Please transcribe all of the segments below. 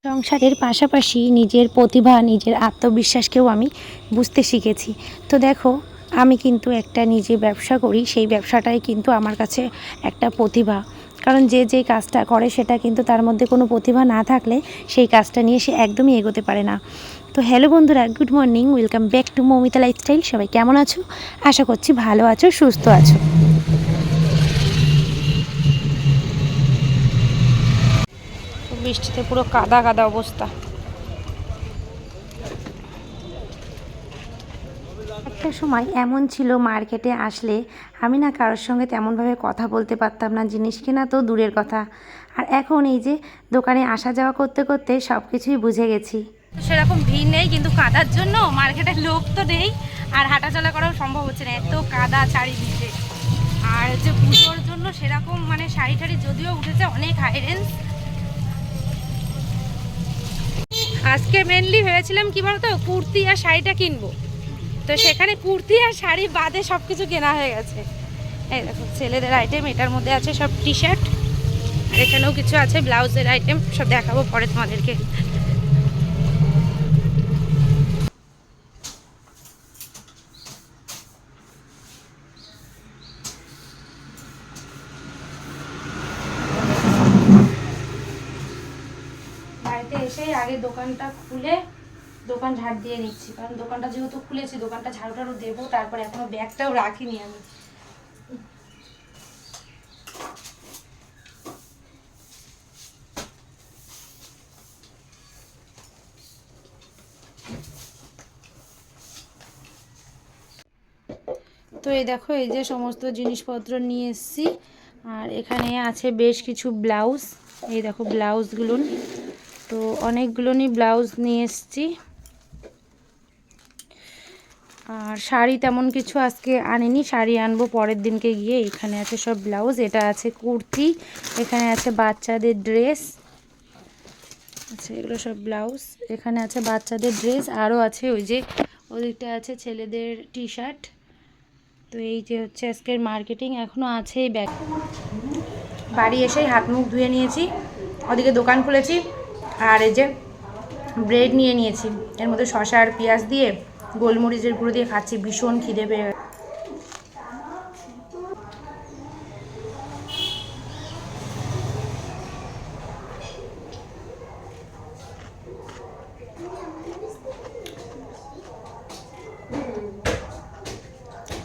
সংসারের পাশাপাশি নিজের প্রতিভা, নিজের আত্মবিশ্বাসকেও আমি বুঝতে শিখেছি। তো দেখো, আমি কিন্তু একটা নিজে ব্যবসা করি, সেই ব্যবসাটাই কিন্তু আমার কাছে একটা প্রতিভা। কারণ যে যেই কাজটা করে সেটা কিন্তু তার মধ্যে কোনো প্রতিভা না থাকলে সেই কাজটা নিয়ে সে একদমই এগোতে পারে না। তো হ্যালো বন্ধুরা, good morning, welcome back to Moumita lifestyle. সবাই কেমন আছো? আশা করছি ভালো আছো, সুস্থ আছো। বৃষ্টিতে পুরো কাদা কাদা অবস্থা। একটা সময় এমন ছিল, মার্কেটে আসলে আমি না কারোর সঙ্গে তেমনভাবে কথা বলতে পারতাম না, জিনিস কেনা তো দূরের কথা। আর এখন এই যে দোকানে আসা যাওয়া করতে করতে সব কিছুই বুঝে গেছি। সেরকম ভিড় নেই, কিন্তু কাদার জন্য মার্কেটের লোক তো নেই, আর হাঁটাচলা করাও সম্ভব হচ্ছে না, এত কাদা চারিদিকে। আর যে পুজোর জন্য সেরকম মানে শাড়ি টাড়ি যদিও উঠেছে অনেক হাই রেঞ্জ। আজকে মেনলি ভেবেছিলাম কি বলতো, কুর্তি আর শাড়িটা কিনবো। তো সেখানে কুর্তি আর শাড়ি বাদে সব কিছু কেনা হয়ে গেছে। এই দেখো ছেলেদের আইটেম, এটার মধ্যে আছে সব টি শার্ট, আর এখানেও কিছু আছে ব্লাউজের আইটেম, সব দেখাবো পরে তোমাদেরকে। বাড়িতে এসেই আগে দোকানটা খুলে দোকান ঝাড় দিয়ে নিচ্ছি, কারণ দোকানটা যেহেতু খুলেছি দোকানটা ঝাড়ু টাড়ু দেবো, তারপরে এখনো ব্যাগটাও রাখিনি আমি। তো এই দেখো, এই যে সমস্ত জিনিসপত্র নিয়ে এসেছি, আর এখানে আছে বেশ কিছু ব্লাউজ। এই দেখো ব্লাউজগুলো, তো অনেকগুলোই ব্লাউজ নিয়ে এসেছি। আর শাড়ি তেমন কিছু আজকে আনিনি, শাড়ি আনবো পরের দিনকে গিয়ে। এখানে আছে সব ব্লাউজ, এটা আছে কুর্তি, এখানে আছে বাচ্চাদের ড্রেস, আচ্ছা এগুলো সব ব্লাউজ, এখানে আছে বাচ্চাদের ড্রেস, আরও আছে ওই যে ওদিকটা আছে ছেলেদের টি শার্ট। তো এই যে হচ্ছে আজকের মার্কেটিং, এখনও আছে এই ব্যাগ। বাড়ি এসেই হাত মুখ ধুয়ে নিয়েছি, ওদিকে দোকান খুলেছি, আর এই যে ব্রেড নিয়ে নিয়েছি, এর মধ্যে শসা আর পেঁয়াজ দিয়ে গোলমরিচের গুঁড়ো দিয়ে খাচ্ছি, ভীষণ খিদে পেয়ে গেছে।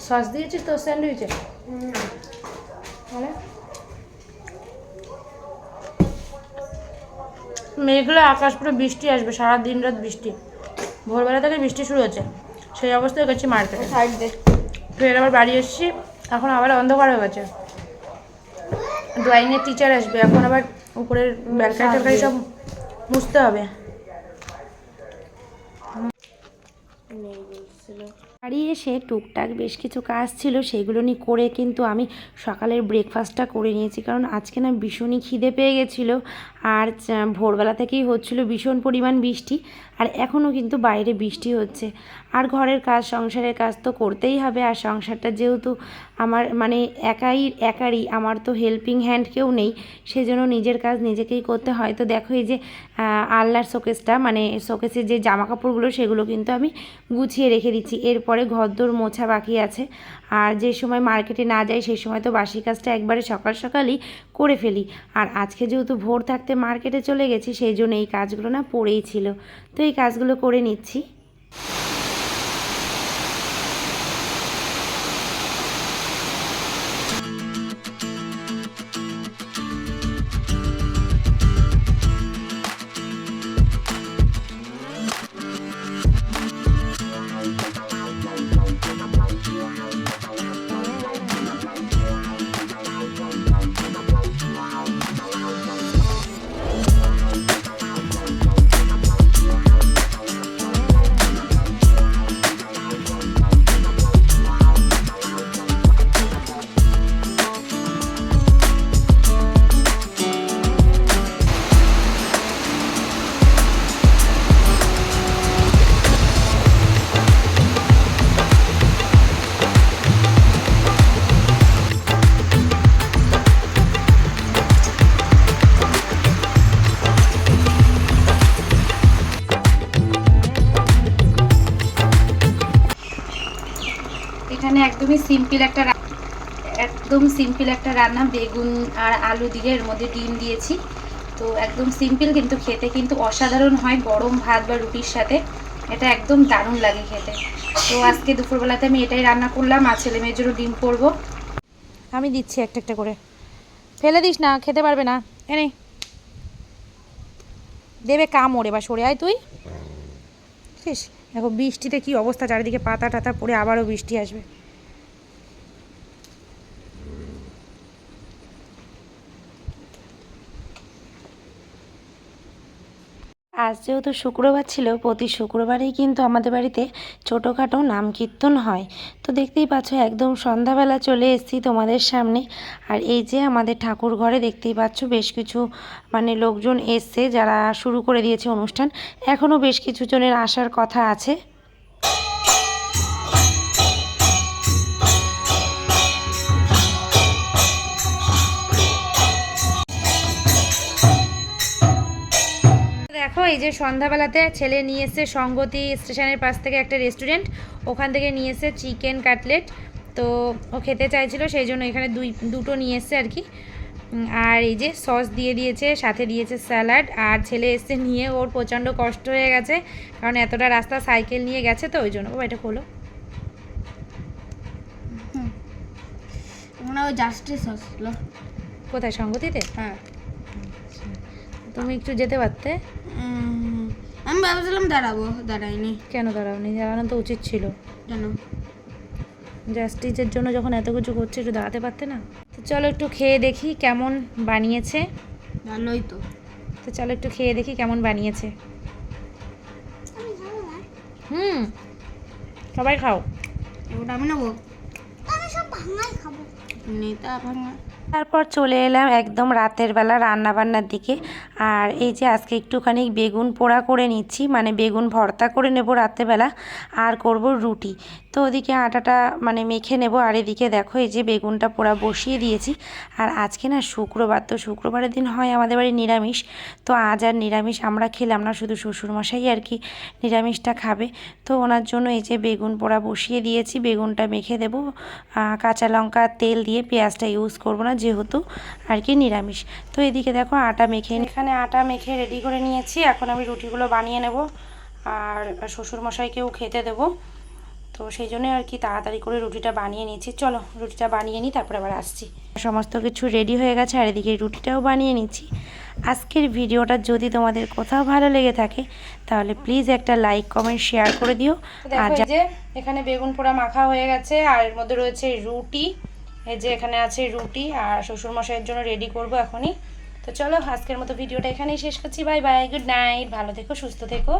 সস দিয়েছিস তো স্যান্ডউইচে? মেঘলা আকাশ, পুরো বৃষ্টি আসবে, সারা দিন রাত বৃষ্টি, ভোরবেলা থেকে বৃষ্টি শুরু হচ্ছে। সেই অবস্থায় গেছি মার্কেটে, ফের আবার বাড়ি এসেছি, এখন আবার অন্ধকার হয়ে গেছে। ড্রয়িংয়ের টিচার আসবে, এখন আবার উপরের ব্যালকানি ট্যালকানি সব মুছতে হবে। বাড়ি এসে টুকটাক বেশ কিছু কাজ ছিল, সেগুলো নিয়ে করে কিন্তু আমি সকালের ব্রেকফাস্টটা করে নিয়েছি, কারণ আজকে না ভীষণই খিদে পেয়ে গেছিলো। আর ভোরবেলা থেকেই হচ্ছিল ভীষণ পরিমাণ বৃষ্টি, আর এখনও কিন্তু বাইরে বৃষ্টি হচ্ছে। আর ঘরের কাজ, সংসারের কাজ তো করতেই হবে, আর সংসারটা যেহেতু আমার মানে একারই, আমার তো হেল্পিং হ্যান্ড কেউ নেই, সেজন্য নিজের কাজ নিজেকেই করতে হয়। তো দেখো এই যে আলনার শোকেসটা, মানে শোকেসের যে জামা কাপড়গুলো, সেগুলো কিন্তু আমি গুছিয়ে রেখে দিচ্ছি। এরপরে ঘরদোর মোছা বাকি আছে, আর যে সময় মার্কেটে না যাই সেই সময় তো বাসি কাজটা একবারে সকাল সকালই করে ফেলি। আর আজকে যেহেতু ভোর থাকতে মার্কেটে চলে গেছি, সেই জন্য এই কাজগুলো না পড়েই ছিল, তো এই কাজগুলো করে নিচ্ছি। এখানে একদম সিম্পল একটা রান্না, বেগুন আর আলু দিয়ে এর মধ্যে ডিম দিয়েছি। তো একদম সিম্পল, কিন্তু খেতে কিন্তু অসাধারণ হয় গরম ভাত বা রুটির সাথে। এটা একদম দারুণ লাগে খেতে। তো আজকে দুপুরবেলাতে আমি এটাই রান্না করলাম, আর ছেলে মেয়ের জন্য ডিম করবো। আমি দিচ্ছি একটা একটা করে, ফেলে দিস না, খেতে পারবে না। এনে দেবে কামড়ে বা সরে আয় তুই। শেষ। দেখো বৃষ্টিতে কি অবস্থা, চারিদিকে পাতা টাতা পড়ে আবারও বৃষ্টি আসবে। আজ যেহেতু শুক্রবার ছিল, প্রতি শুক্রবারেই কিন্তু আমাদের বাড়িতে ছোটোখাটো নাম কীর্তন হয়। তো দেখতেই পাচ্ছ একদম সন্ধ্যাবেলা চলে এসেছি তোমাদের সামনে। আর এই যে আমাদের ঠাকুর ঘরে দেখতেই পাচ্ছ বেশ কিছু লোকজন এসছে, যারা শুরু করে দিয়েছে অনুষ্ঠান। এখনও বেশ কিছু জনের আসার কথা আছে। দেখো এই যে সন্ধ্যাবেলাতে ছেলে নিয়ে এসছে সঙ্গতি স্টেশনের পাশ থেকে একটা রেস্টুরেন্ট, ওখান থেকে নিয়ে এসছে চিকেন কাটলেট। তো ও খেতে চাইছিল, সেই জন্য এখানে দুটো নিয়ে এসছে আর কি। আর এই যে সস দিয়ে দিয়েছে, সাথে দিয়েছে স্যালাড। আর ছেলে এসছে নিয়ে, ওর প্রচণ্ড কষ্ট হয়ে গেছে, কারণ এতটা রাস্তা সাইকেল নিয়ে গেছে, তো ওই জন্য। ও এটা খোলো। কোথায়, সঙ্গতিতে? হ্যাঁ, তুমি একটু যেতে পারতে। আমি ভাবছিলাম দাঁড়াইনি। কেন দাঁড়াওনি? দাঁড়ানো তো উচিত ছিল। কেন? জাস্টিসের জন্য যখন এত কিছু করছে, একটু দাঁড়াতে পারতে না? তো চলো একটু খেয়ে দেখি কেমন বানিয়েছে। ভালোই তো। তো চলো একটু খেয়ে দেখি কেমন বানিয়েছে। সবাই খাও। ওটা আমি নেবো, আমি সব ভাঙাই খাবো। নেতা ভাঙা। তারপর চলে এলাম একদম রাতের বেলা রান্নাবান্নার দিকে। আর এই যে আজকে একটুখানি বেগুন পোড়া করে নিচ্ছি, বেগুন ভর্তা করে নেব রাত্রেবেলা, আর করব রুটি। তো ওদিকে আটাটা মেখে নেব, আর এদিকে দেখো এই যে বেগুনটা পোড়া বসিয়ে দিয়েছি। আর আজকে না শুক্রবার, তো শুক্রবারের দিন হয় আমাদের বাড়ি নিরামিষ। তো আজ আর নিরামিষ আমরা খেলাম না, শুধু শ্বশুরমশাই আর কি নিরামিষটা খাবে। তো ওনার জন্য এই যে বেগুন পোড়া বসিয়ে দিয়েছি, বেগুনটা মেখে দেবো কাঁচা লঙ্কা তেল দিয়ে, পেঁয়াজটা ইউজ করব না যেহেতু আর কি নিরামিষ। তো এদিকে দেখো আটা মেখে, এখানে আটা মেখে রেডি করে নিয়েছি। এখন আমি রুটিগুলো বানিয়ে নেব, আর শ্বশুরমশাইকেও খেতে দেবো। তো সেই জন্যই আর কি তাড়াতাড়ি করে রুটিটা বানিয়ে নিয়েছি। চলো রুটিটা বানিয়ে নিই, তারপরে আবার আসছি। সমস্ত কিছু রেডি হয়ে গেছে, আর এদিকে রুটিটাও বানিয়ে নিচ্ছি। আজকের ভিডিওটা যদি তোমাদের কোথাও ভালো লেগে থাকে, তাহলে প্লিজ একটা লাইক কমেন্ট শেয়ার করে দিও। আর যে এখানে বেগুন পোড়া মাখা হয়ে গেছে, আর এর মধ্যে রয়েছে রুটি। এই যে এখানে আছে রুটি, আর শ্বশুরমশাইয়ের জন্য রেডি করব এখনই। তো চলো আজকের মতো ভিডিওটা এখানেই শেষ করছি। বাই বাই, গুড নাইট, ভালো থেকো, সুস্থ থেকো।